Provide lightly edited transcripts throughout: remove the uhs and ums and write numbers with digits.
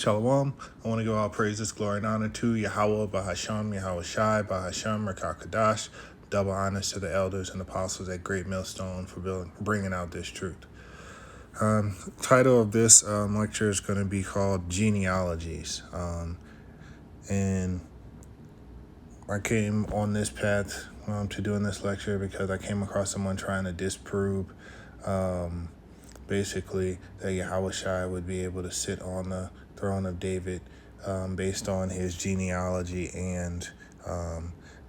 Shalom. I want to give all praises, glory, and honor to Yahweh, Bahasham, Yahawashi, Bahasham, Rakakadash. Double honors to the elders and apostles at Great Millstone for bringing out this truth. Title of this lecture is going to be called Genealogies. And I came on this path to doing this lecture because I came across someone trying to disprove basically that Yahawashi would be able to sit on the throne of David based on his genealogy and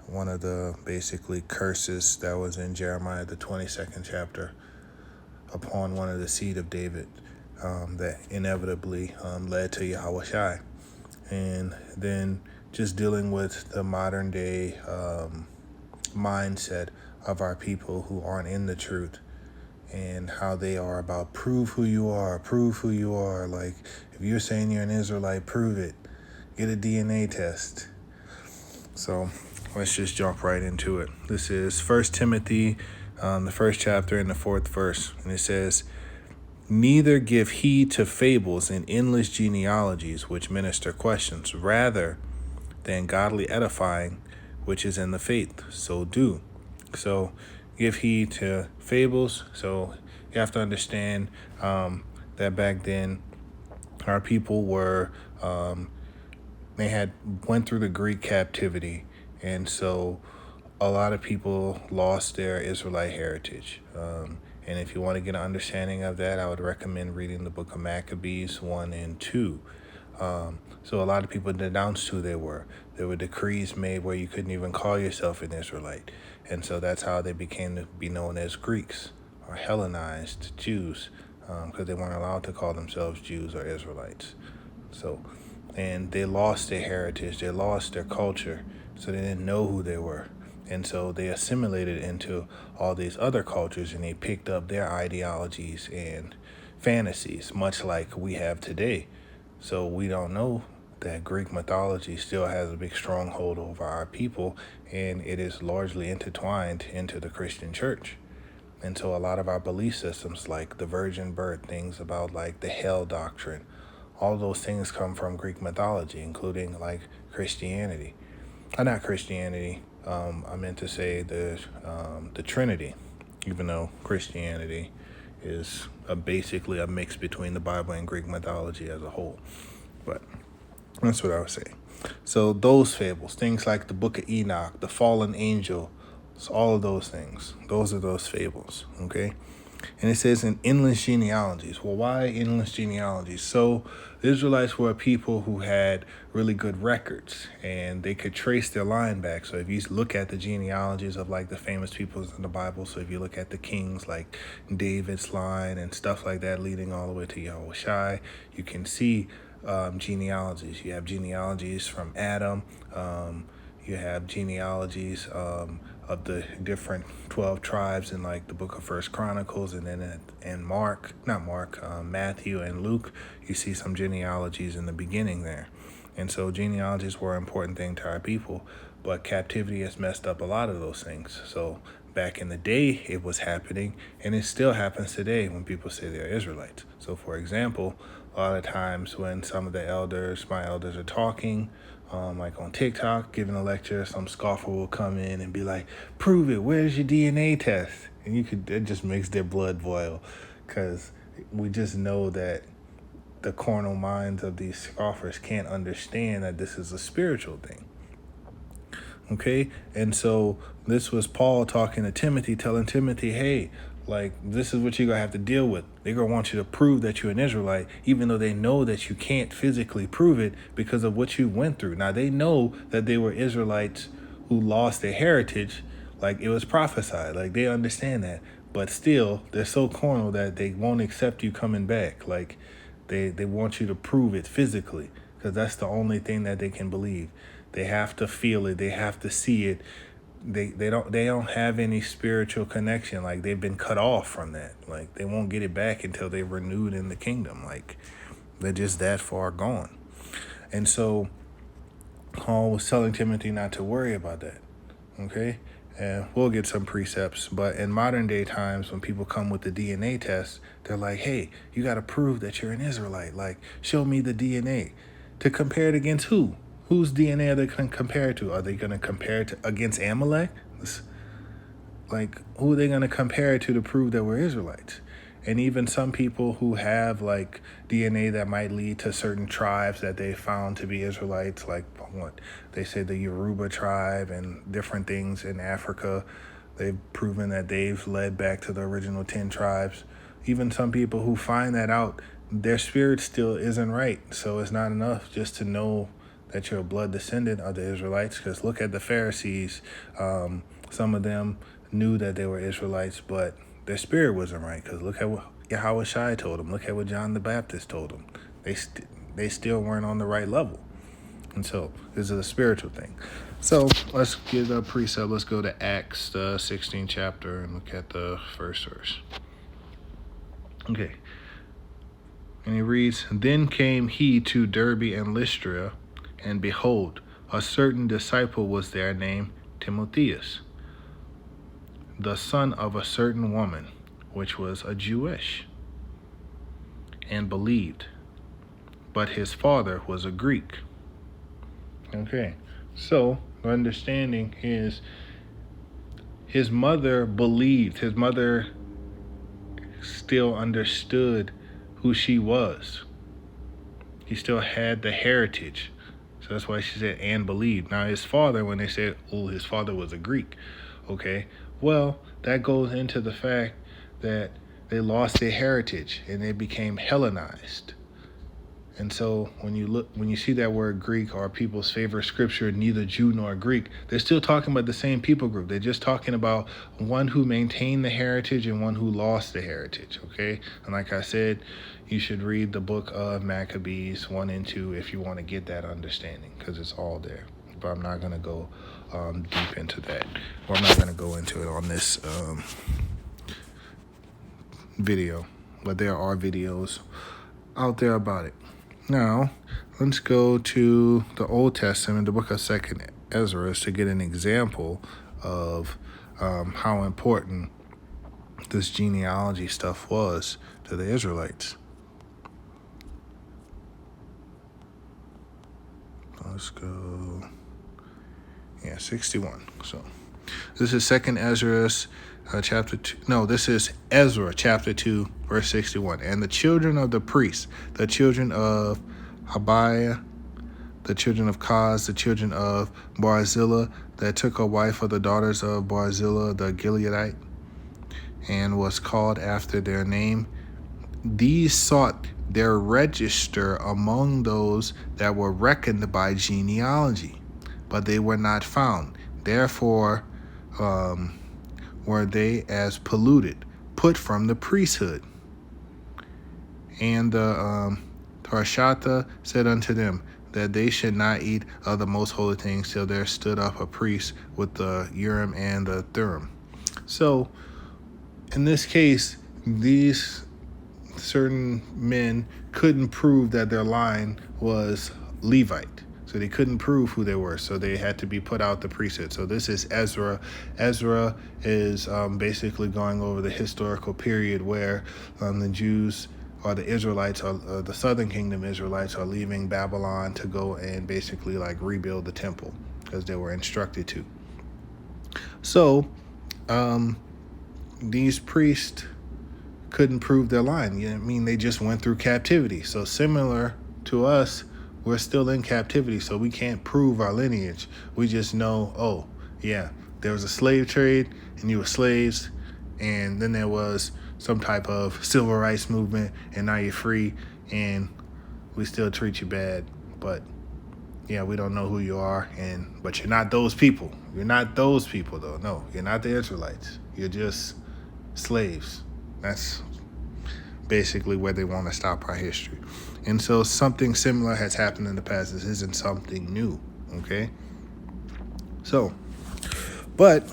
one of the basically curses that was in Jeremiah the 22nd chapter upon one of the seed of David that inevitably led to Yahawashi. And then just dealing with the modern day mindset of our people who aren't in the truth and how they are about prove who you are. Like, if you're saying you're an Israelite, prove it. Get a DNA test. So let's just jump right into it. This is 1 Timothy, the first chapter and the 4th verse. And it says, "Neither give heed to fables and endless genealogies which minister questions, rather than godly edifying, which is in the faith. So do." So give heed to fables. So you have to understand that back then our people were they had went through the Greek captivity, and so a lot of people lost their Israelite heritage. And if you want to get an understanding of that, I would recommend reading the book of Maccabees 1 and 2. So a lot of people denounced who they were. There were decrees made where you couldn't even call yourself an Israelite. And so that's how they became to be known as Greeks or Hellenized Jews, because they weren't allowed to call themselves Jews or Israelites. So, and they lost their heritage, they lost their culture, so they didn't know who they were. And so they assimilated into all these other cultures, and they picked up their ideologies and fantasies, much like we have today. So we don't know that Greek mythology still has a big stronghold over our people, and it is largely intertwined into the Christian church. And so a lot of our belief systems, like the virgin birth, things about like the hell doctrine, all those things come from Greek mythology, including like Christianity. Not Christianity, I meant to say the Trinity, even though Christianity is basically a mix between the Bible and Greek mythology as a whole. But that's what I was saying. So those fables, things like the Book of Enoch, the fallen angel, so all of those things, those are those fables, okay? And it says in endless genealogies. Well, why endless genealogies? So the Israelites were a people who had really good records, and they could trace their line back. So if you look at the genealogies of like the famous people in the Bible, so if you look at the kings like David's line and stuff like that leading all the way to Yahawashi, you can see genealogies. You have genealogies from Adam. You have genealogies of the different 12 tribes in like the book of First Chronicles, and then in Matthew and Luke, you see some genealogies in the beginning there. And so genealogies were an important thing to our people, but captivity has messed up a lot of those things. So back in the day, it was happening, and it still happens today when people say they're Israelites. So for example, a lot of times when some of the elders, my elders, are talking, like on TikTok, giving a lecture, some scoffer will come in and be like, "Prove it, where's your DNA test?" And it just makes their blood boil, because we just know that the carnal minds of these scoffers can't understand that this is a spiritual thing. Okay, and so this was Paul talking to Timothy, telling Timothy, hey, like, this is what you're going to have to deal with. They're going to want you to prove that you're an Israelite, even though they know that you can't physically prove it because of what you went through. Now, they know that they were Israelites who lost their heritage, like it was prophesied. Like, they understand that. But still, they're so carnal that they won't accept you coming back. Like, they want you to prove it physically, because that's the only thing that they can believe. They have to feel it. They have to see it. They don't have any spiritual connection. Like, they've been cut off from that. Like, they won't get it back until they're renewed in the kingdom. Like, they're just that far gone. And so Paul was telling Timothy not to worry about that. Okay? And we'll get some precepts. But in modern day times, when people come with the DNA test, they're like, hey, you got to prove that you're an Israelite. Like, show me the DNA. To compare it against who? Whose DNA are they going to compare it to? Are they going to compare it to against Amalek? Like, who are they going to compare it to prove that we're Israelites? And even some people who have like DNA that might lead to certain tribes that they found to be Israelites, like what they say the Yoruba tribe and different things in Africa, they've proven that they've led back to the original 10 tribes. Even some people who find that out, their spirit still isn't right. So it's not enough just to know that you're a blood descendant of the Israelites. Because look at the Pharisees. Some of them knew that they were Israelites, but their spirit wasn't right. Because look at what Yahawashi told them. Look at what John the Baptist told them. They still weren't on the right level. And so this is a spiritual thing. So let's get a precept. Let's go to Acts, the 16th chapter, and look at the first verse. Okay. And he reads, Then came he to Derbe and Lystra, and behold, a certain disciple was there named Timotheus, the son of a certain woman, which was a Jewish, and believed, but his father was a Greek. Okay, so the understanding is his mother believed, his mother still understood who she was. He still had the heritage. So that's why she said, and believed. Now his father, when they said, oh, his father was a Greek. Okay, well, that goes into the fact that they lost their heritage and they became Hellenized. And so when you see that word Greek or people's favorite scripture, neither Jew nor Greek, they're still talking about the same people group. They're just talking about one who maintained the heritage and one who lost the heritage, okay? And like I said, you should read the book of Maccabees 1 and 2 if you want to get that understanding, because it's all there. But I'm not going to go deep into that, or I'm not going to go into it on this video. But there are videos out there about it. Now, let's go to the Old Testament, the book of 2nd Ezra, to get an example of how important this genealogy stuff was to the Israelites. Let's go, 61. So this is 2nd Ezra, chapter 2. No, this is Ezra, chapter 2, verse 61. And the children of the priests, the children of Habiah, the children of Kaz, the children of Barzillai, that took a wife of the daughters of Barzillai the Gileadite, and was called after their name. These sought their register among those that were reckoned by genealogy, but they were not found. Therefore, were they as polluted, put from the priesthood. And the Tarshata said unto them that they should not eat of the most holy things till there stood up a priest with the Urim and the Thummim. So, in this case, these certain men couldn't prove that their line was Levite. So they couldn't prove who they were, so they had to be put out the priesthood. So this is Ezra. Ezra is basically going over the historical period where the Jews or the Israelites, or the Southern Kingdom Israelites, are leaving Babylon to go and basically like rebuild the temple because they were instructed to. So these priests couldn't prove their line. You know what I mean? They just went through captivity. So similar to us, we're still in captivity, so we can't prove our lineage. We just know, oh, yeah, there was a slave trade, and you were slaves, and then there was some type of civil rights movement, and now you're free, and we still treat you bad. But, yeah, we don't know who you are, but you're not those people. You're not those people, though. No, you're not the Israelites. You're just slaves. That's basically where they want to stop our history. And so something similar has happened in the past. This isn't something new, okay? So, but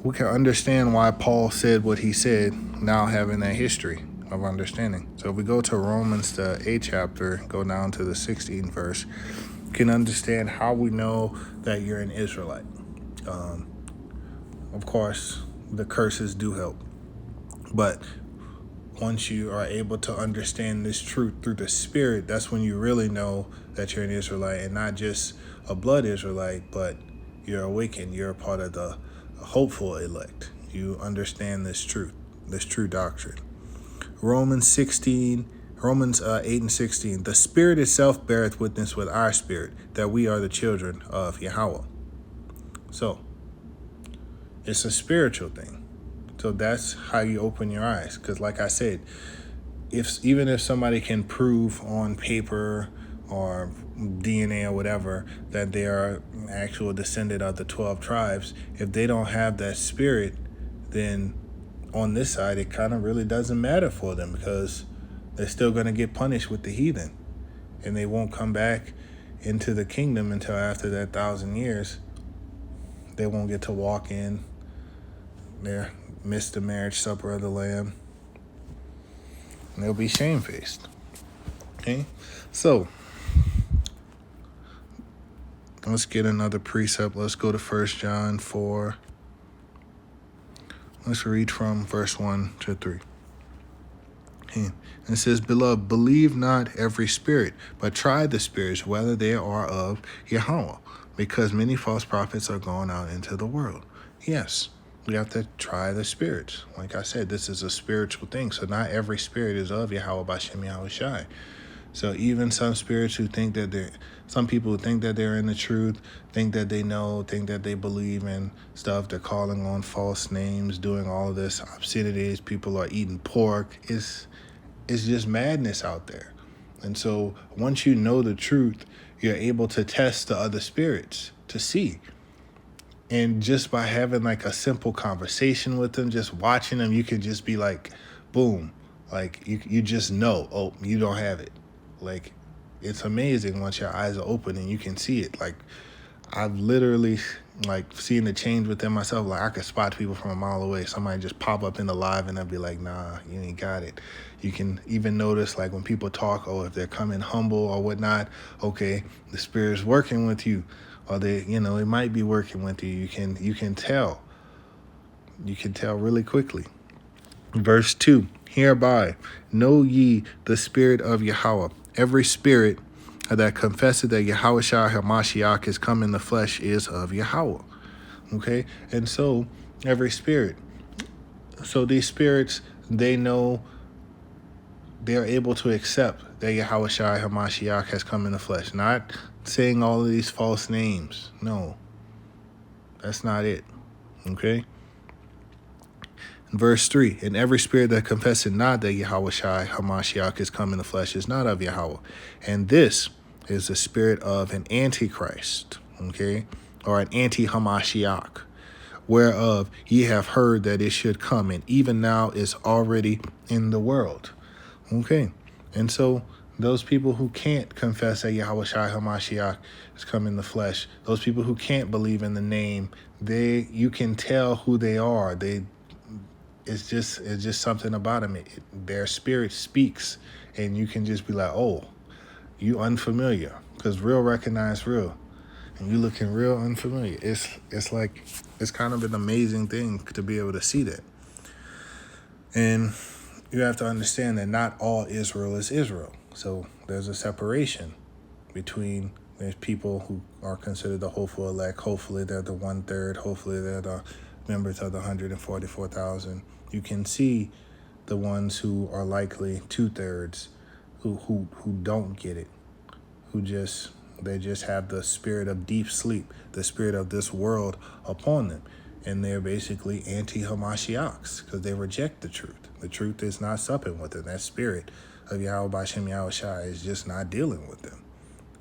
we can understand why Paul said what he said, now having that history of understanding. So if we go to Romans, the 8th chapter, go down to the 16th verse, you can understand how we know that you're an Israelite. Of course, the curses do help. But once you are able to understand this truth through the Spirit, that's when you really know that you're an Israelite, and not just a blood Israelite, but you're awakened. You're a part of the hopeful elect. You understand this truth, this true doctrine. Romans 8 and 16. The Spirit itself beareth witness with our spirit that we are the children of Yahweh. So, it's a spiritual thing. So that's how you open your eyes. Because like I said, even if somebody can prove on paper or DNA or whatever that they are an actual descendant of the 12 tribes, if they don't have that spirit, then on this side, it kind of really doesn't matter for them, because they're still going to get punished with the heathen. And they won't come back into the kingdom until after that 1,000 years. They won't get to walk in. They'll miss the marriage supper of the Lamb. And they'll be shamefaced. Okay? So, let's get another precept. Let's go to 1 John 4. Let's read from verse 1 to 3. And it says, Beloved, believe not every spirit, but try the spirits, whether they are of Yahweh, because many false prophets are gone out into the world. Yes, we have to try the spirits. Like I said, this is a spiritual thing. So not every spirit is of Yahweh Bashem Yahawashi. So even some spirits who think that some people who think that they're in the truth, think that they know, think that they believe in stuff, they're calling on false names, doing all of this obscenities, people are eating pork. It's just madness out there. And so once you know the truth, you're able to test the other spirits to see. And just by having like a simple conversation with them, just watching them, you can just be like, boom, like you just know, oh, you don't have it. Like, it's amazing once your eyes are open and you can see it. Like, I've literally like seen the change within myself. Like, I could spot people from a mile away. Somebody just pop up in the live and I'll be like, nah, you ain't got it. You can even notice, like, when people talk, oh, if they're coming humble or whatnot, okay, the Spirit's working with you. Or they, it might be working with you. You can tell. You can tell really quickly. Verse 2, hereby know ye the Spirit of Yahweh. Every spirit that confesseth that Yahawashi Hamashiach is come in the flesh is of Yahweh. Okay? And so, every spirit. So these spirits, they know, they're able to accept that Yahawashi Hamashiach has come in the flesh. Not saying all of these false names. No. That's not it. Okay? Verse 3, and every spirit that confesseth not that Yahawashi Hamashiach is come in the flesh is not of Yahweh. And this is the spirit of an antichrist, okay, or an anti-Hamashiach, whereof ye have heard that it should come, and even now is already in the world. Okay, and so those people who can't confess that Yahawashi Hamashiach has come in the flesh, those people who can't believe in the name, you can tell who they are. It's just something about them. Their spirit speaks, and you can just be like, oh, you unfamiliar, because real recognize real, and you looking real unfamiliar. It's like, it's kind of an amazing thing to be able to see that. And you have to understand that not all Israel is Israel. So there's a separation between, there's people who are considered the hopeful elect. Hopefully they're the 1/3. Hopefully they're the members of the 144,000. You can see the ones who are likely 2/3 who don't get it, they just have the spirit of deep sleep, the spirit of this world upon them, and they're basically anti-Hamashiachs because they reject the truth. The truth is not supping with them. That spirit of Yahweh Bashem Yahawashi is just not dealing with them.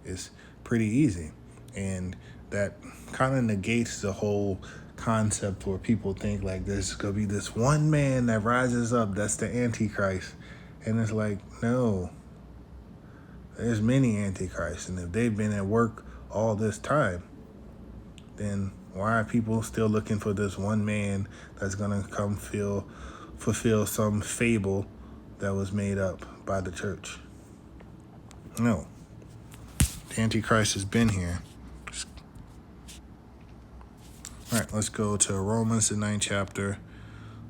It's pretty easy, and that kind of negates the whole concept where people think like there's gonna be this one man that rises up that's the Antichrist, and it's like, no, there's many Antichrists, and if they've been at work all this time, then why are people still looking for this one man that's gonna come fulfill some fable that was made up by the church? No, the Antichrist has been here. All right, let's go to Romans, the 9th chapter.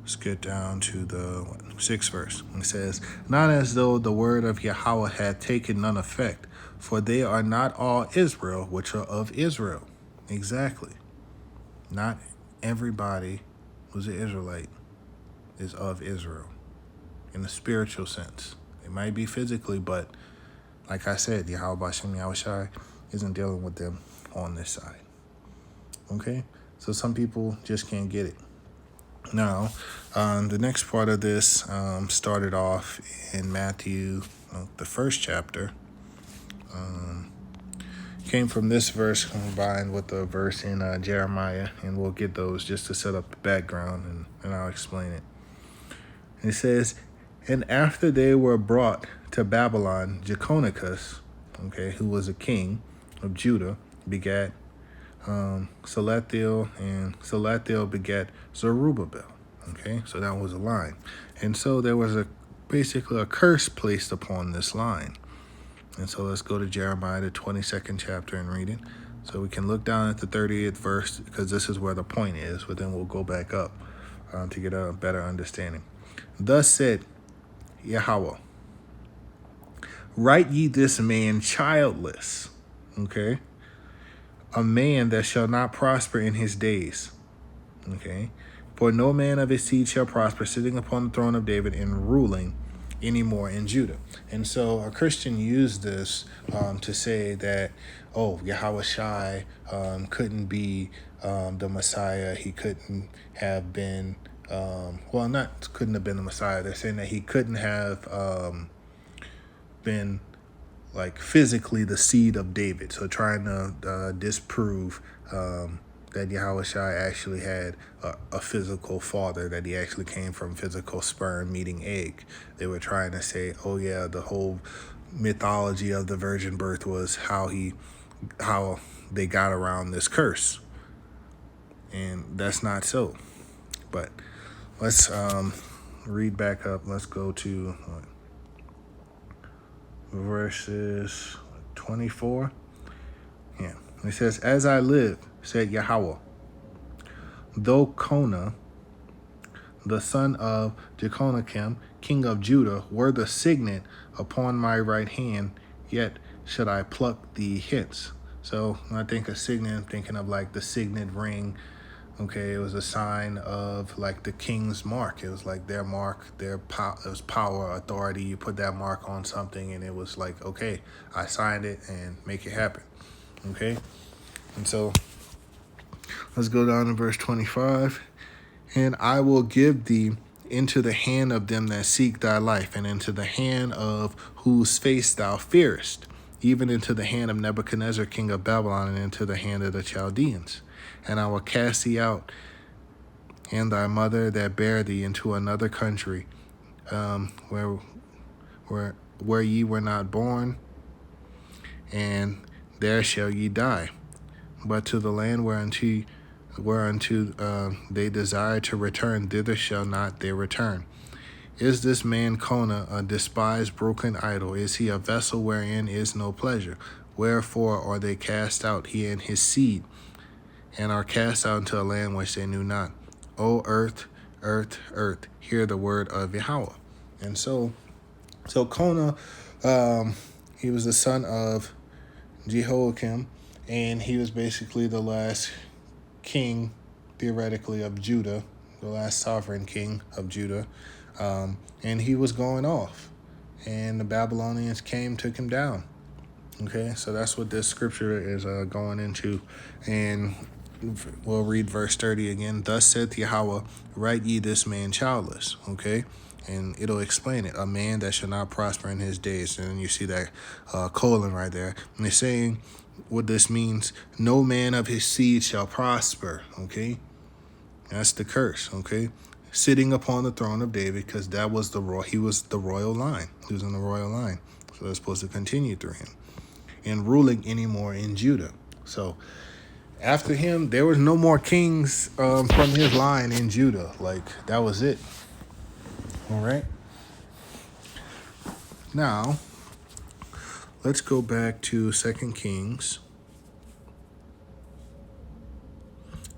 Let's get down to the 6th verse. It says, not as though the word of Yahweh had taken none effect, for they are not all Israel which are of Israel. Exactly. Not everybody who's an Israelite is of Israel in a spiritual sense. It might be physically, but like I said, Yahawashi isn't dealing with them on this side. Okay? So some people just can't get it. Now, the next part of this started off in Matthew, the 1st chapter. Came from this verse combined with the verse in Jeremiah, and we'll get those just to set up the background, and I'll explain it. It says, and after they were brought to Babylon, Jeconias, who was a king of Judah, begat Salathiel, and Salathiel begat Zerubbabel. So that was a line. And so there was basically a curse placed upon this line. And so let's go to Jeremiah, the 22nd chapter, and read it. So we can look down at the 30th verse, because this is where the point is, but then we'll go back up to get a better understanding. Thus said Yahweh, write ye this man childless, a man that shall not prosper in his days. For no man of his seed shall prosper, sitting upon the throne of David and ruling anymore in Judah. And so a Christian used this to say that, Yahawashi couldn't be the Messiah. He couldn't have been, couldn't have been the Messiah. They're saying that he couldn't have been like physically the seed of David. So trying to disprove that Yahawashi actually had a physical father, that he actually came from physical sperm meeting egg. They were trying to say, the whole mythology of the virgin birth was how they got around this curse. And that's not so. But let's read back up. Let's go to verses 24. Yeah. It says, as I live, said Yahweh, though Konah, the son of Jeconiah, king of Judah, were the signet upon my right hand, yet should I pluck thee hence. So when I think of signet, I'm thinking of like the signet ring. It was a sign of like the king's mark. It was like their mark, it was power, authority. You put that mark on something, and it was like, I signed it and make it happen. And so let's go down to verse 25. And I will give thee into the hand of them that seek thy life, and into the hand of whose face thou fearest, even into the hand of Nebuchadnezzar, king of Babylon, and into the hand of the Chaldeans. And I will cast thee out, and thy mother that bare thee, into another country, where ye were not born, and there shall ye die. But to the land whereunto they desire to return, thither shall not they return. Is this man Konah a despised broken idol? Is he a vessel wherein is no pleasure? Wherefore are they cast out, he and his seed, and are cast out into a land which they knew not? O earth, earth, earth, hear the word of Yahweh. And so Konah, he was the son of Jehoiakim, and he was basically the last king, theoretically, of Judah, the last sovereign king of Judah. And he was going off, and the Babylonians took him down. So that's what this scripture is going into. And we'll read verse 30 again. Thus saith Yahweh, write ye this man childless. And it'll explain it. A man that shall not prosper in his days. And you see that colon right there. And they're saying what this means. No man of his seed shall prosper. That's the curse. Sitting upon the throne of David, because that was he was the royal line. He was in the royal line. So that's supposed to continue through him. And ruling anymore in Judah. So after him, there was no more kings from his line in Judah. Like, that was it. All right. Now, let's go back to 2 Kings.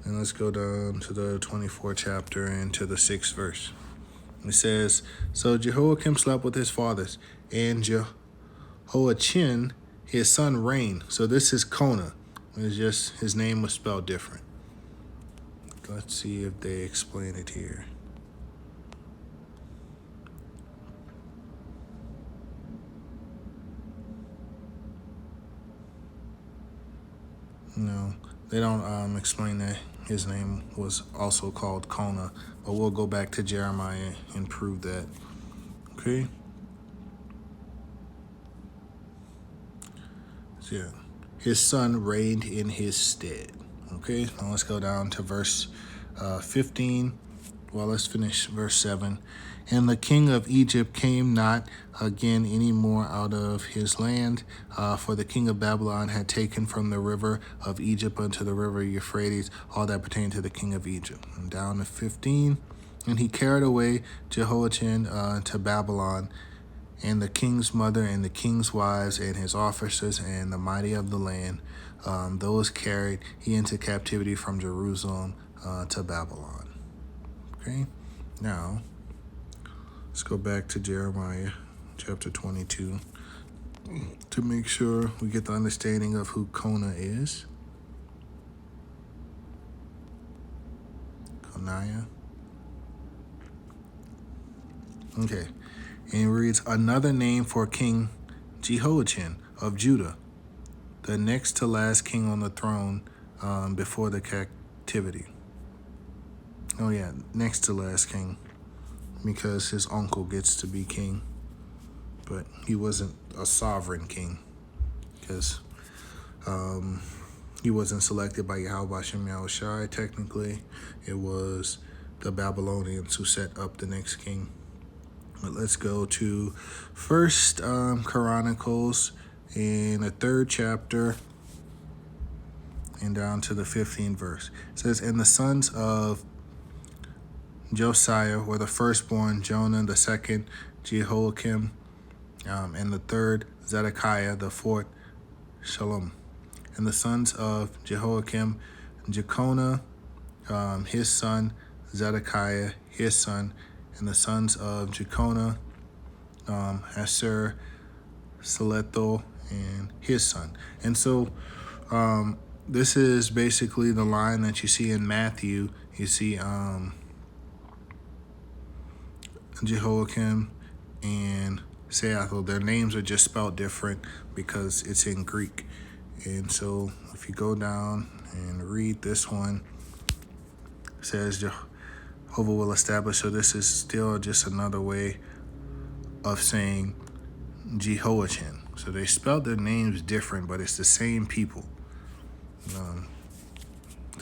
And let's go down to the 24th chapter and to the 6th verse. It says, So Jehoiakim slept with his fathers, and Jehoiachin, his son, reigned. So this is Kona. It's just his name was spelled different. Let's see if they explain it here. No, they don't explain that his name was also called Kona, but we'll go back to Jeremiah and prove that. Okay? So, yeah. His son reigned in his stead. Okay, now let's go down to verse 15. Well, let's finish verse 7. And the king of Egypt came not again any more out of his land, for the king of Babylon had taken from the river of Egypt unto the river Euphrates all that pertained to the king of Egypt. And down to 15. And he carried away Jehoiachin to Babylon, and the king's mother, and the king's wives, and his officers, and the mighty of the land. Those carried he into captivity from Jerusalem to Babylon. Okay, now let's go back to Jeremiah chapter 22 to make sure we get the understanding of who Kona is. Koniah. Okay, and it reads, Another name for King Jehoiachin of Judah, the next to last king on the throne before the captivity. Oh yeah, next to last king, because his uncle gets to be king, but he wasn't a sovereign king, because he wasn't selected by Yahawashi. Technically, it was the Babylonians who set up the next king. But let's go to First Chronicles in the 3rd chapter and down to the 15th verse. It says, And the sons of Josiah were the firstborn, Jonah, the second, Jehoiakim, and the third, Zedekiah, the fourth, Shalom. And the sons of Jehoiakim, Jeconiah, his son, Zedekiah, his son, and the sons of Jeconiah, Hasser, Seletho, and his son. And so this is basically the line that you see in Matthew. You see Jehoiakim and Seathel. Their names are just spelled different because it's in Greek. And so if you go down and read this one, it says Jehovah will establish. So this is still just another way of saying Jehoiachin. So they spelled their names different, but it's the same people.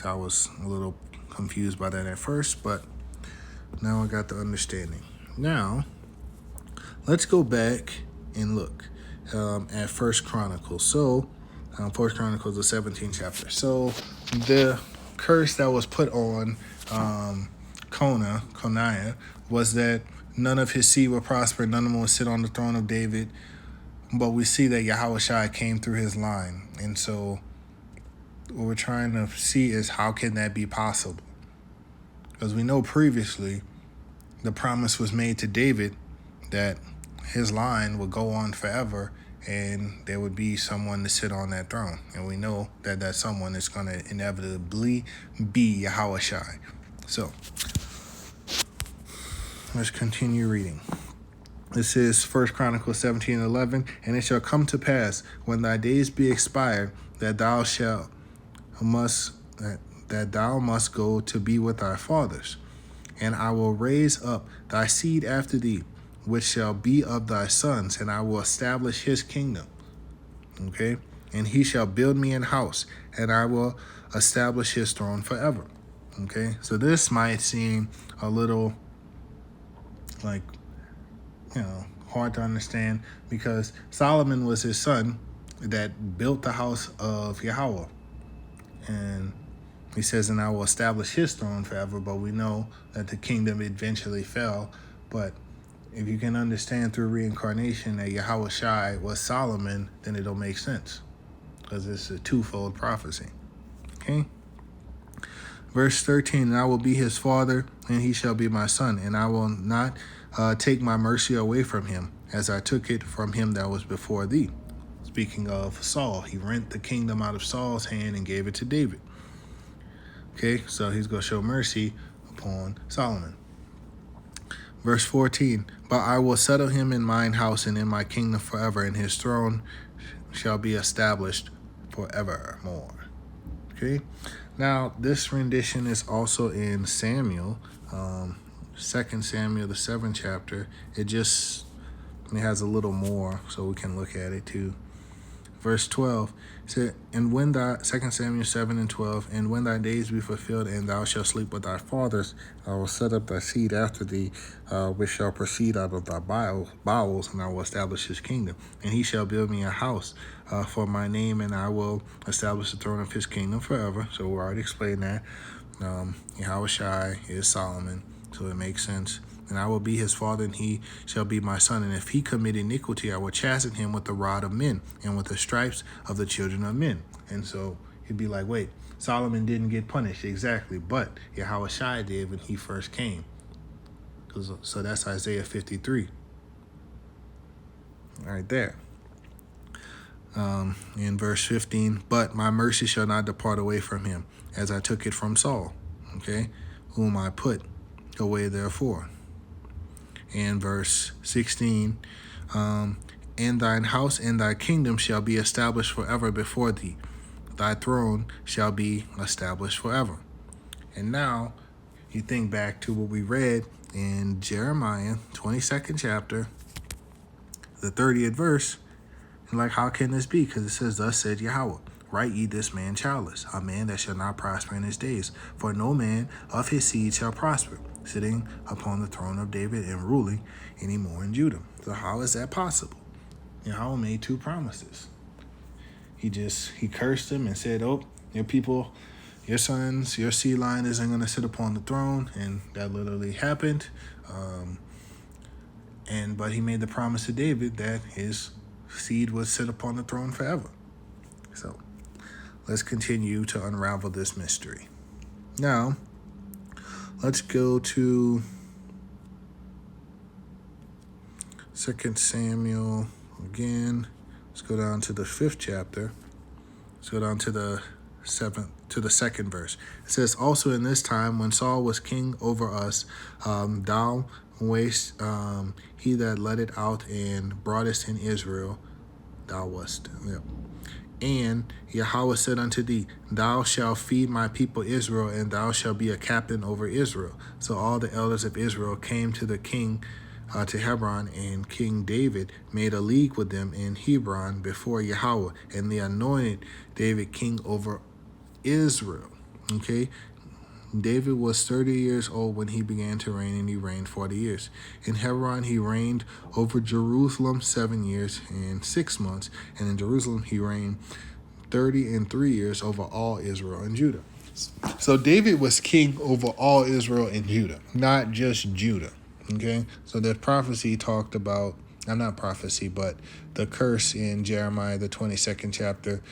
I was a little confused by that at first, but now I got the understanding. Now, let's go back and look at First Chronicles. So, First Chronicles, the 17th chapter. So, the curse that was put on Koniah, was that none of his seed would prosper, none of them would sit on the throne of David. But we see that Yahawashi came through his line. And so, what we're trying to see is how can that be possible? Because we know previously the promise was made to David that his line would go on forever and there would be someone to sit on that throne. And we know that that someone is going to inevitably be Yahawashi. So, let's continue reading. This is 1 Chronicles 17:11. And it shall come to pass, when thy days be expired, that thou must go to be with thy fathers. And I will raise up thy seed after thee, which shall be of thy sons, and I will establish his kingdom. Okay? And he shall build me an house, and I will establish his throne forever. Okay? So this might seem a little like, hard to understand, because Solomon was his son that built the house of Yahweh. And he says, and I will establish his throne forever, but we know that the kingdom eventually fell. But if you can understand through reincarnation that Yahawashi was Solomon, then it'll make sense, because it's a twofold prophecy. Okay? Verse 13, and I will be his father, and he shall be my son, and I will not take my mercy away from him, as I took it from him that was before thee. Speaking of Saul, he rent the kingdom out of Saul's hand and gave it to David. Okay, so he's going to show mercy upon Solomon. Verse 14, but I will settle him in mine house and in my kingdom forever, and his throne shall be established forevermore. Okay, now this rendition is also in Samuel, 2 Samuel, the 7th chapter. It has a little more, so we can look at it too. Verse 12 said, and when 2 Samuel 7 and 12, and when thy days be fulfilled, and thou shalt sleep with thy fathers, I will set up thy seed after thee, which shall proceed out of thy bowels, and I will establish his kingdom. And he shall build me a house for my name, and I will establish the throne of his kingdom forever. So we already explained that. Yahawashi is Solomon, so it makes sense. And I will be his father, and he shall be my son. And if he commit iniquity, I will chasten him with the rod of men and with the stripes of the children of men. And so he'd be like, wait, Solomon didn't get punished. Exactly. But Yahawashi did when he first came. So that's Isaiah 53. Right there. In verse 15, but my mercy shall not depart away from him, as I took it from Saul, okay, whom I put away therefore. And verse 16, and thine house and thy kingdom shall be established forever before thee. Thy throne shall be established forever. And now you think back to what we read in Jeremiah 22nd chapter, the 30th verse, and like, how can this be? Because it says, thus said Yahweh, write ye this man childless, a man that shall not prosper in his days, for no man of his seed shall prosper, sitting upon the throne of David and ruling any more in Judah. So how is that possible? Yahweh made two promises. He cursed them and said, oh, your people, your sons, your seed line isn't going to sit upon the throne. And that literally happened. But he made the promise to David that his seed would sit upon the throne forever. So let's continue to unravel this mystery. Now, let's go to 2 Samuel again. Let's go down to the 5th chapter. Let's go down to the 2nd verse. It says, also in this time when Saul was king over us, thou wast he that led it out and broughtest in Israel, thou wast. Yep. And Yahweh said unto thee, thou shalt feed my people Israel, and thou shalt be a captain over Israel. So all the elders of Israel came to the king to Hebron, and King David made a league with them in Hebron before Yahweh, and they anointed David king over Israel. Okay, David was 30 years old when he began to reign, and he reigned 40 years. In Hebron, he reigned over Jerusalem 7 years and 6 months, and in Jerusalem, he reigned 33 years over all Israel and Judah. So David was king over all Israel and Judah, not just Judah. Okay, so the prophecy talked about, not prophecy, but the curse in Jeremiah, the 22nd chapter,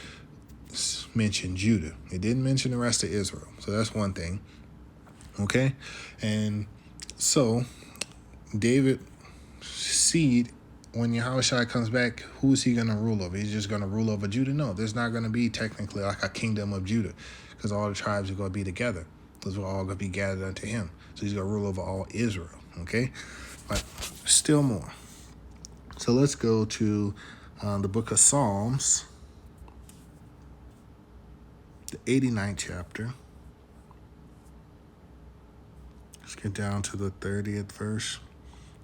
mentioned Judah. It didn't mention the rest of Israel. So that's one thing. Okay, and so David seed, when Yahawashi comes back, who's he going to rule over? He's just going to rule over Judah? No, there's not going to be technically like a kingdom of Judah, because all the tribes are going to be together. Those are all going to be gathered unto him. So he's going to rule over all Israel. Okay, but still more. So let's go to the book of Psalms, the 89th chapter. Let's get down to the 30th verse.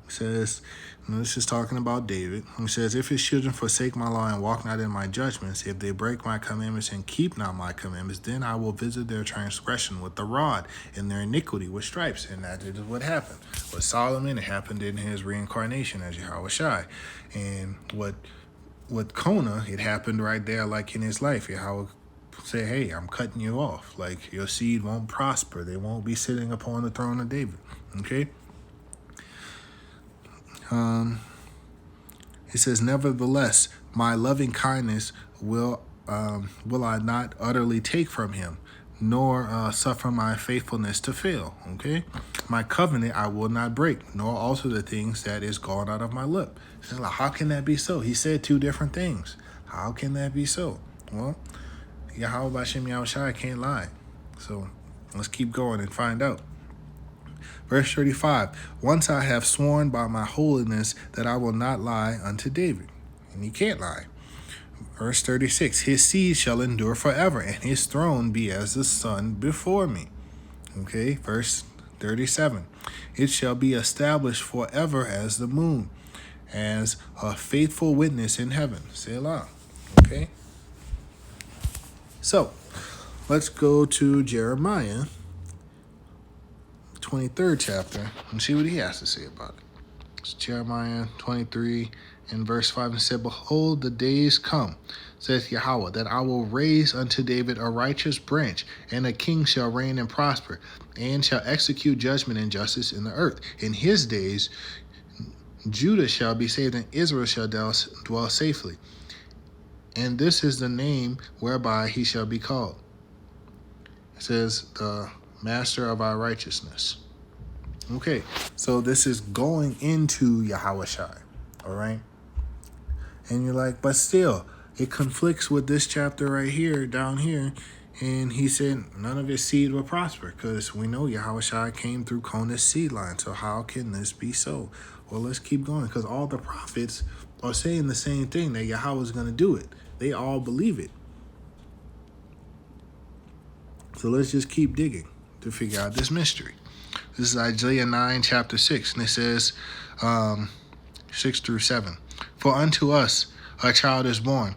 It says, and this is talking about David. It says, if his children forsake my law and walk not in my judgments, if they break my commandments and keep not my commandments, then I will visit their transgression with the rod and their iniquity with stripes. And that is what happened with Solomon. It happened in his reincarnation as Yahawashi. And with Kona, it happened right there, like in his life. Yahweh say, hey, I'm cutting you off. Like, your seed won't prosper. They won't be sitting upon the throne of David. Okay? It says, nevertheless, my loving kindness will I not utterly take from him, nor suffer my faithfulness to fail. Okay, my covenant I will not break, nor alter the things that is gone out of my lip. So like, how can that be so? He said two different things. How can that be so? Well, Yahawashi can't lie. So let's keep going and find out. Verse 35, once I have sworn by my holiness that I will not lie unto David. And he can't lie. Verse 36, his seed shall endure forever, and his throne be as the sun before me. Okay, verse 37, it shall be established forever as the moon, as a faithful witness in heaven. Selah. Okay, so let's go to Jeremiah 23rd chapter and see what he has to say about it. It's Jeremiah 23 and verse 5, and said, behold, the days come, saith Yahweh, that I will raise unto David a righteous branch, and a king shall reign and prosper, and shall execute judgment and justice in the earth. In his days Judah shall be saved, and Israel shall dwell safely. And this is the name whereby he shall be called. It says, the master of our righteousness. Okay, so this is going into Yahawashi, all right? And you're like, but still, it conflicts with this chapter right here, down here. And he said none of his seed will prosper, because we know Yahawashi came through Conus' seed line. So how can this be so? Well, let's keep going, because all the prophets are saying the same thing, that Yahweh is going to do it. They all believe it. So let's just keep digging to figure out this mystery. This is Isaiah 9, chapter 6, and it says 6 through 7. For unto us a child is born,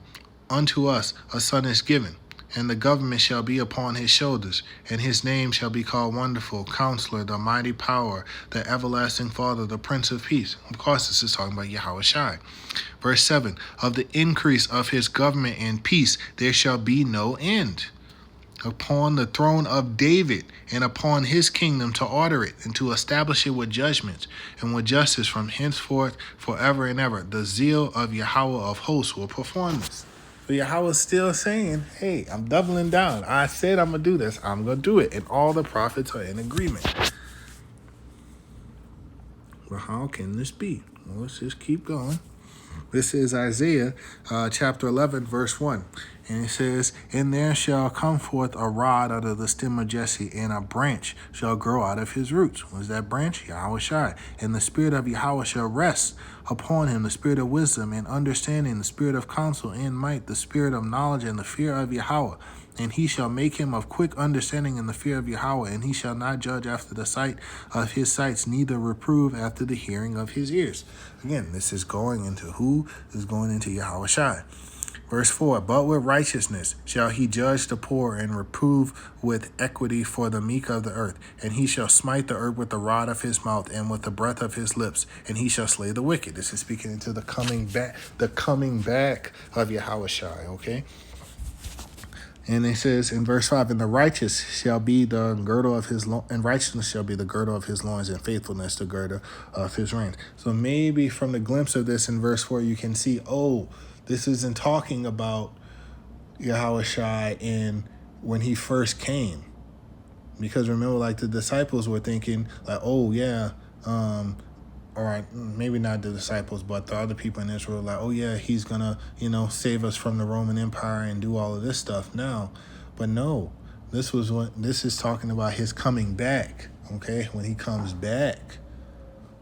unto us a son is given, and the government shall be upon his shoulders, and his name shall be called Wonderful, Counselor, the Mighty Power, the Everlasting Father, the Prince of Peace. Of course, this is talking about Yahawashi. Verse 7, of the increase of his government and peace there shall be no end, upon the throne of David and upon his kingdom, to order it and to establish it with judgments and with justice from henceforth forever and ever. The zeal of Yahweh of hosts will perform this. So Yahweh's still saying, hey, I'm doubling down. I said I'm going to do this. I'm going to do it. And all the prophets are in agreement. But how can this be? Well, let's just keep going. This is Isaiah chapter 11, verse 1. And it says, and there shall come forth a rod out of the stem of Jesse, and a branch shall grow out of his roots. What is that branch? Yahawashi. And the spirit of Yahweh shall rest upon him, the spirit of wisdom and understanding, the spirit of counsel and might, the spirit of knowledge and the fear of Yahweh. And he shall make him of quick understanding in the fear of Yahweh, and he shall not judge after the sight of his sights, neither reprove after the hearing of his ears. Again, this is going into who? This is going into Yahawashi. Verse 4, but with righteousness shall he judge the poor, and reprove with equity for the meek of the earth. And he shall smite the earth with the rod of his mouth, and with the breath of his lips, and he shall slay the wicked. This is speaking into the coming back of Yahawashi, okay? And it says in verse 5, and the righteous shall be the girdle of his and righteousness shall be the girdle of his loins, and faithfulness the girdle of his reins. So maybe from the glimpse of this in verse 4, you can see, oh, this isn't talking about Yahawashi in when he first came. Because remember, like the disciples were thinking, like, oh yeah, all right, maybe not the disciples, but the other people in Israel, like, oh yeah, he's gonna, save us from the Roman Empire and do all of this stuff now. But no, this is talking about his coming back. Okay, when he comes back,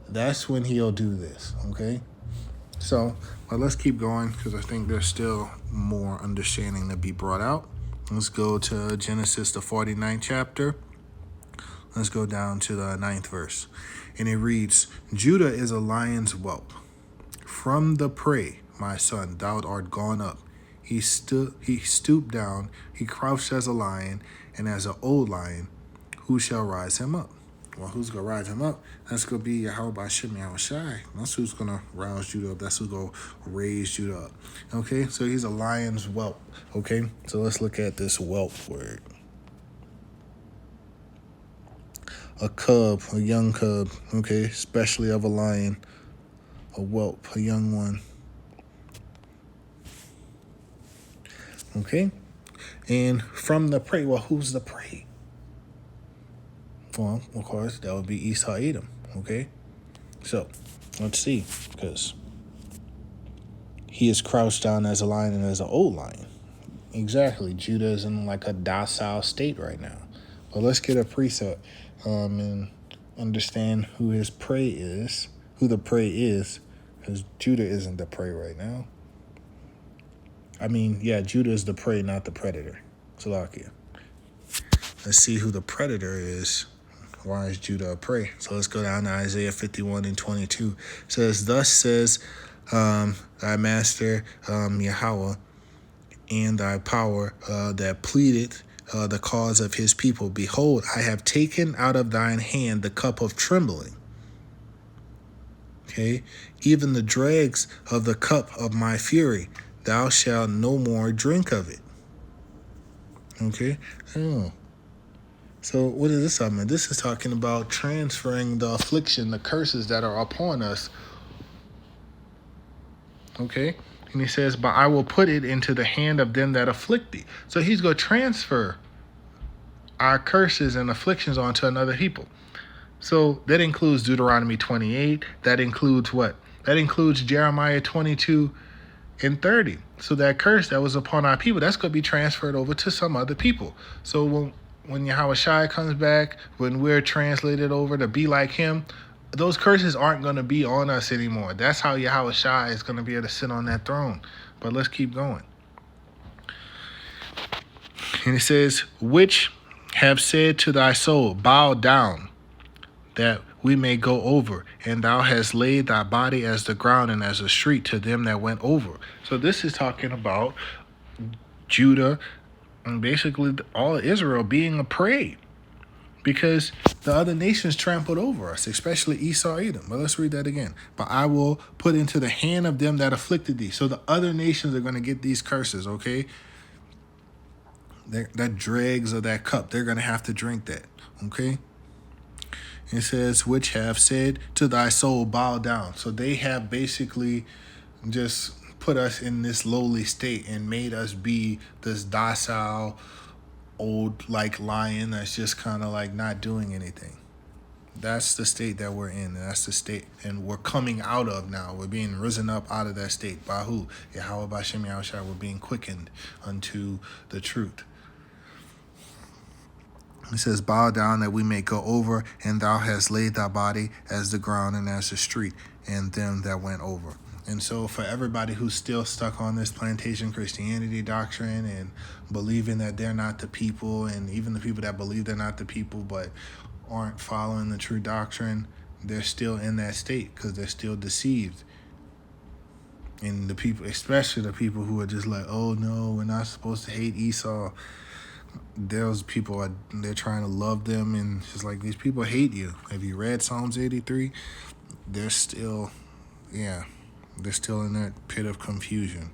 that's when he'll do this. Okay. So, but let's keep going, because I think there's still more understanding to be brought out. Let's go to Genesis, the 49th chapter. Let's go down to the 9th verse. And it reads, Judah is a lion's whelp. From the prey, my son, thou art gone up. He stooped down, he crouched as a lion, and as an old lion, who shall rise him up? Well, who's going to rise him up? That's going to be Yahawashi. That's who's going to rouse Judah up. That's who's going to raise Judah up. Okay, so he's a lion's whelp. Okay, so let's look at this whelp word. A cub, a young cub, okay, especially of a lion. A whelp, a young one. Okay, And from the prey, well, who's the prey? Well, of course, that would be Esau, Edom. Okay, so let's see, because he is crouched down as a lion and as an old lion. Exactly, Judah is in like a docile state right now. But let's get a precept and understand who his prey is, who the prey is, because Judah isn't the prey right now. I mean, yeah, Judah is the prey, not the predator. Salakia. Let's see who the predator is. Why is Judah a prey? So let's go down to Isaiah 51 and 22. It says, thus says thy master Yahweh, and thy power that pleaded the cause of his people. Behold, I have taken out of thine hand the cup of trembling. Okay, even the dregs of the cup of my fury, thou shalt no more drink of it. Okay, so what does this mean? This is talking about transferring the affliction, the curses that are upon us. Okay, and he says, but I will put it into the hand of them that afflict thee. So he's going to transfer our curses and afflictions onto another people. So that includes Deuteronomy 28. That includes what? That includes Jeremiah 22 and 30. So that curse that was upon our people, that's going to be transferred over to some other people. So when Yahawashi comes back, when we're translated over to be like him, those curses aren't going to be on us anymore. That's how Yahawashi is going to be able to sit on that throne. But let's keep going. And it says, which have said to thy soul, bow down, that we may go over, and thou hast laid thy body as the ground and as a street to them that went over. So this is talking about Judah and basically all of Israel being a prey, because the other nations trampled over us, especially Esau, Edom. But let's read that again. But I will put into the hand of them that afflicted thee. So the other nations are going to get these curses, okay? That dregs of that cup, they're going to have to drink that, okay? It says, which have said to thy soul, bow down. So they have basically just put us in this lowly state and made us be this docile, old like lion that's just kind of like not doing anything. That's the state that we're in. And that's the state, and we're coming out of now. We're being risen up out of that state. By who? Yahweh Bashem Yahushua. We're being quickened unto the truth. It says, bow down that we may go over, and thou hast laid thy body as the ground and as the street, and them that went over. And so for everybody who's still stuck on this plantation Christianity doctrine and believing that they're not the people, and even the people that believe they're not the people but aren't following the true doctrine, they're still in that state because they're still deceived. And the people, especially the people who are just like, oh no, we're not supposed to hate Esau. Those people they're trying to love them, and it's just like, these people hate you. Have you read Psalms 83? They're still in that pit of confusion.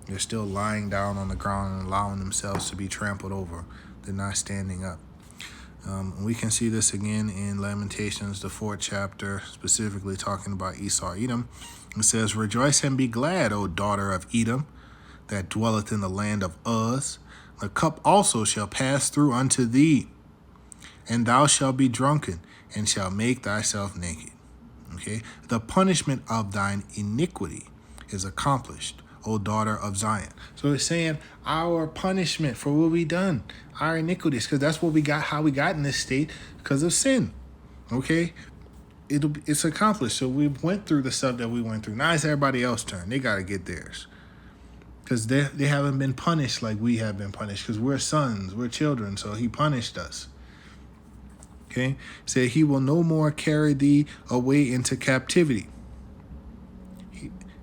They're still lying down on the ground and allowing themselves to be trampled over. They're not standing up. We can see this again in Lamentations, the 4th chapter, specifically talking about Esau, Edom. It says, rejoice and be glad, O daughter of Edom, that dwelleth in the land of Uz. The cup also shall pass through unto thee, and thou shalt be drunken, and shalt make thyself naked. Okay? The punishment of thine iniquity is accomplished, O daughter of Zion. So it's saying our punishment for what we done, our iniquities, because that's what we got, how we got in this state, because of sin. Okay? It's accomplished. So we went through the stuff that we went through. Now it's everybody else's turn. They got to get theirs. Because they haven't been punished like we have been punished. Because we're sons, we're children, so he punished us. Okay? Say he will no more carry thee away into captivity.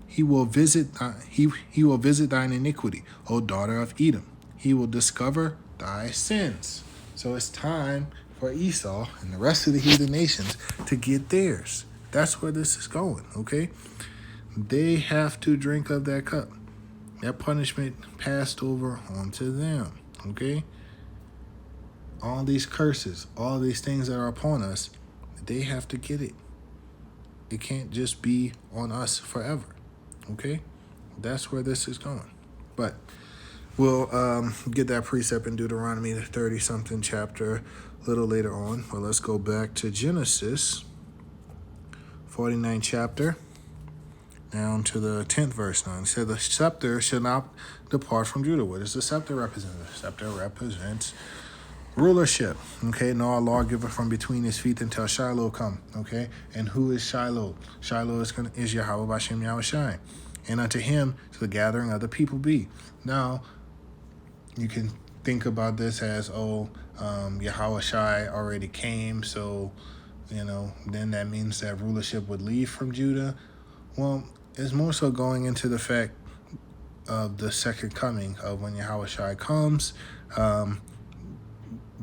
He will visit he will visit thine iniquity, O daughter of Edom. He will discover thy sins. So it's time for Esau and the rest of the heathen nations to get theirs. That's where this is going, okay? They have to drink of that cup. That punishment passed over onto them, okay? All these curses, all these things that are upon us, they have to get it. It can't just be on us forever, okay? That's where this is going. But We'll get that precept in Deuteronomy, the 30-something chapter, a little later on. But let's go back to Genesis, 49th chapter, down to the 10th verse now. It said, the scepter shall not depart from Judah. What does the scepter represent? The scepter represents rulership. Okay, no lawgiver from between his feet until Shiloh come. Okay, and who is Shiloh? Shiloh is Yahawashi Yahawashi. And unto him to the gathering of the people be. Now, you can think about this as, Yahawashi already came, so, then that means that rulership would leave from Judah. Well, it's more so going into the fact of the second coming of when Yahawashi comes.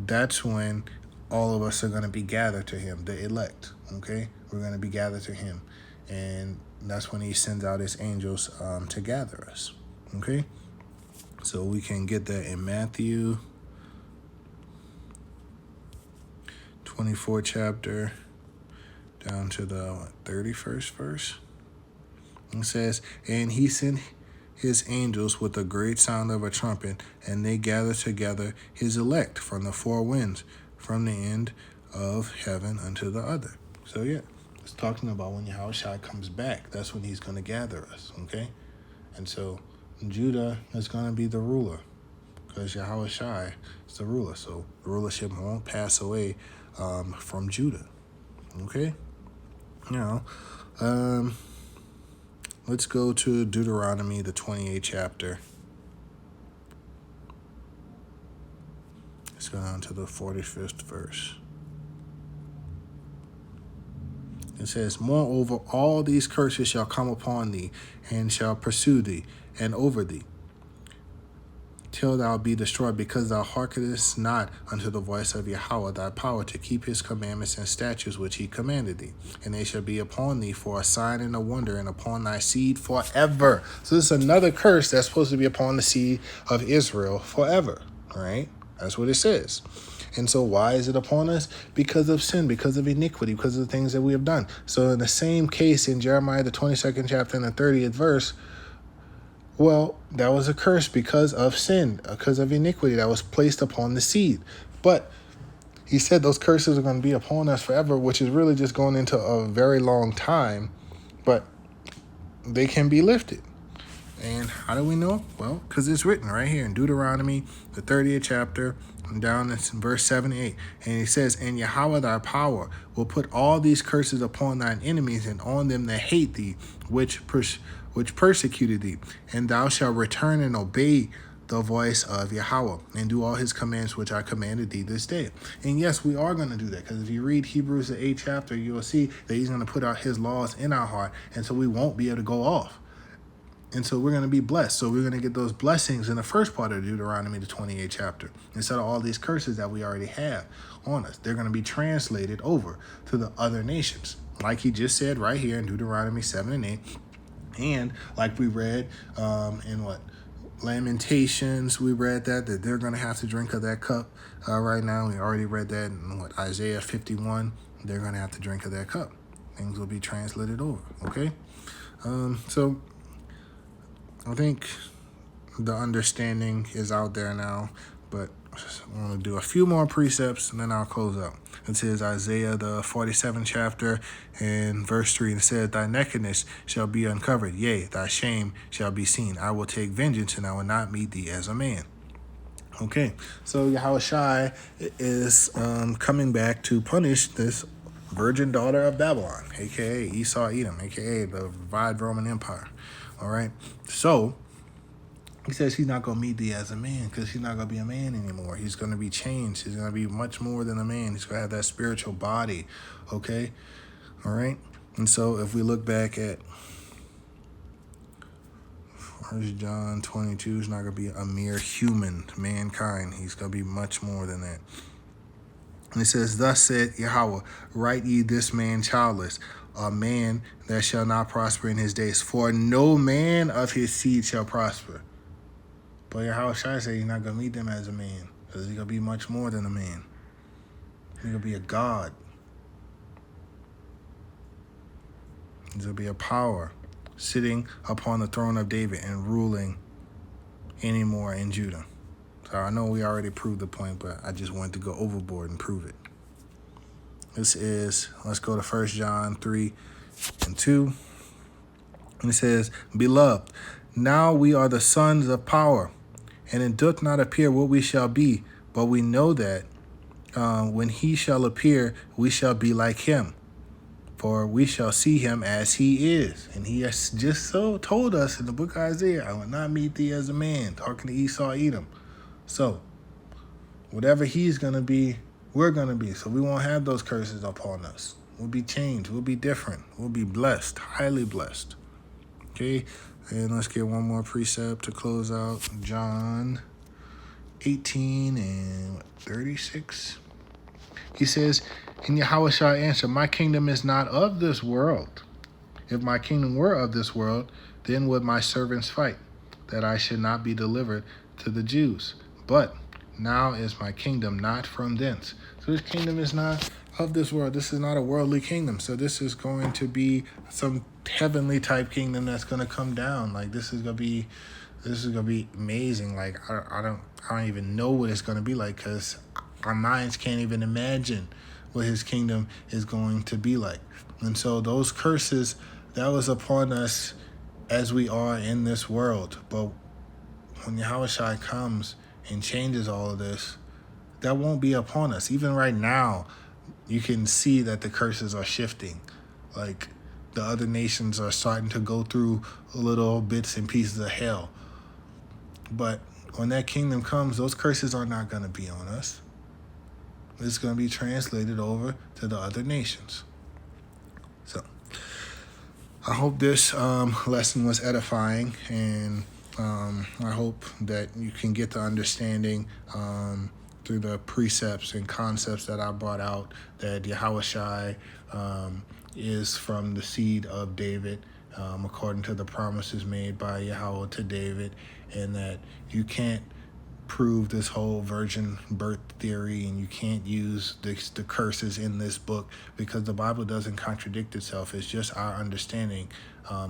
That's when all of us are going to be gathered to him, the elect, okay? We're going to be gathered to him. And that's when he sends out his angels to gather us, okay? So we can get that in Matthew 24 chapter down to the 31st verse. It says, and he sent his angels with a great sound of a trumpet, and they gathered together his elect from the four winds, from the end of heaven unto the other. So yeah, it's talking about when Yahawashi comes back. That's when he's going to gather us, okay? And so Judah is going to be the ruler, because Yahawashi is the ruler. So the rulership won't pass away from Judah. Okay? Now, let's go to Deuteronomy, the 28th chapter. Let's go down to the 45th verse. It says, moreover, all these curses shall come upon thee, and shall pursue thee, and over thee, till thou be destroyed, because thou hearkenest not unto the voice of Yahweh thy power to keep his commandments and statutes which he commanded thee. And they shall be upon thee for a sign and a wonder, and upon thy seed forever. So this is another curse that's supposed to be upon the seed of Israel forever, right? That's what it says. And so why is it upon us? Because of sin, because of iniquity, because of the things that we have done. So in the same case in Jeremiah, the 22nd chapter and the 30th verse, well, that was a curse because of sin, because of iniquity that was placed upon the seed. But he said those curses are going to be upon us forever, which is really just going into a very long time, but they can be lifted. And how do we know? Well, because it's written right here in Deuteronomy, the 30th chapter, and down in verse 7 and 8. And he says, and Yahweh thy power will put all these curses upon thine enemies and on them that hate thee, which persecuted thee. And thou shalt return and obey the voice of Yahweh and do all his commands which I commanded thee this day. And yes, we are going to do that, because if you read Hebrews, the 8th chapter, you will see that he's going to put out his laws in our heart, and so we won't be able to go off. And so we're going to be blessed. So we're going to get those blessings in the first part of Deuteronomy, the 28th chapter, instead of all these curses that we already have on us. They're going to be translated over to the other nations, like he just said right here in Deuteronomy 7 and 8. And like we read in Lamentations, we read that they're going to have to drink of that cup right now. We already read that in Isaiah 51. They're going to have to drink of that cup. Things will be translated over, okay? So I think the understanding is out there now, but I'm going to do a few more precepts and then I'll close out. It says Isaiah, the 47th chapter and verse 3, it says, thy nakedness shall be uncovered, yea, thy shame shall be seen. I will take vengeance and I will not meet thee as a man. Okay, so Yahawashi is coming back to punish this virgin daughter of Babylon, a.k.a. Esau Edom, a.k.a. the revived Roman Empire. All right, so he says he's not going to meet thee as a man, because he's not going to be a man anymore. He's going to be changed. He's going to be much more than a man. He's going to have that spiritual body, okay? All right, and so if we look back at 1 John 22, he's not going to be a mere human, mankind. He's going to be much more than that. And it says, thus said Yahweh, write ye this man childless, a man that shall not prosper in his days, for no man of his seed shall prosper. But Yahawashi said he's not going to meet them as a man, because he's going to be much more than a man. He's going to be a God. He's going to be a power sitting upon the throne of David and ruling, anymore in Judah. So I know we already proved the point, but I just wanted to go overboard and prove it. Let's go to 1 John 3:2. And it says, Beloved, now we are the sons of power, and it doth not appear what we shall be, but we know that when he shall appear, we shall be like him, for we shall see him as he is. And he has just so told us in the book of Isaiah, I will not meet thee as a man, talking to Esau, Edom. So, whatever he's going to be, we're going to be. So we won't have those curses upon us. We'll be changed. We'll be different. We'll be blessed, highly blessed. Okay, and let's get one more precept to close out. John 18:36. He says, and Yahawashi answered, My kingdom is not of this world. If my kingdom were of this world, then would my servants fight, that I should not be delivered to the Jews. But now is my kingdom not from thence. So this kingdom is not of this world. This is not a worldly kingdom. So this is going to be some heavenly type kingdom that's going to come down. Like this is going to be amazing. Like I don't even know what it's going to be like, because our minds can't even imagine what his kingdom is going to be like. And so those curses that was upon us as we are in this world. But when Yahawashi comes and changes all of this, that won't be upon us. Even right now, you can see that the curses are shifting. Like the other nations are starting to go through little bits and pieces of hell. But when that kingdom comes, those curses are not going to be on us. It's going to be translated over to the other nations. So I hope this lesson was edifying, and I hope that you can get the understanding through the precepts and concepts that I brought out, that Yahawashi is from the seed of David, according to the promises made by Yahweh to David, and that you can't prove this whole virgin birth theory, and you can't use the curses in this book, because the Bible doesn't contradict itself. It's just our understanding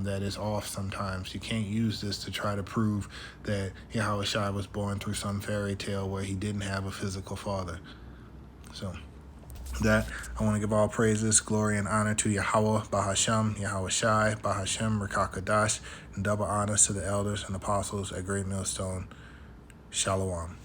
that is off sometimes. You can't use this to try to prove that Yahawashi was born through some fairy tale where he didn't have a physical father. So that I want to give all praises, glory, and honor to Yahweh, Bahasham, Yahawashi, Bahashem, Rakakadash, and double honors to the elders and apostles at Great Millstone. Shalom.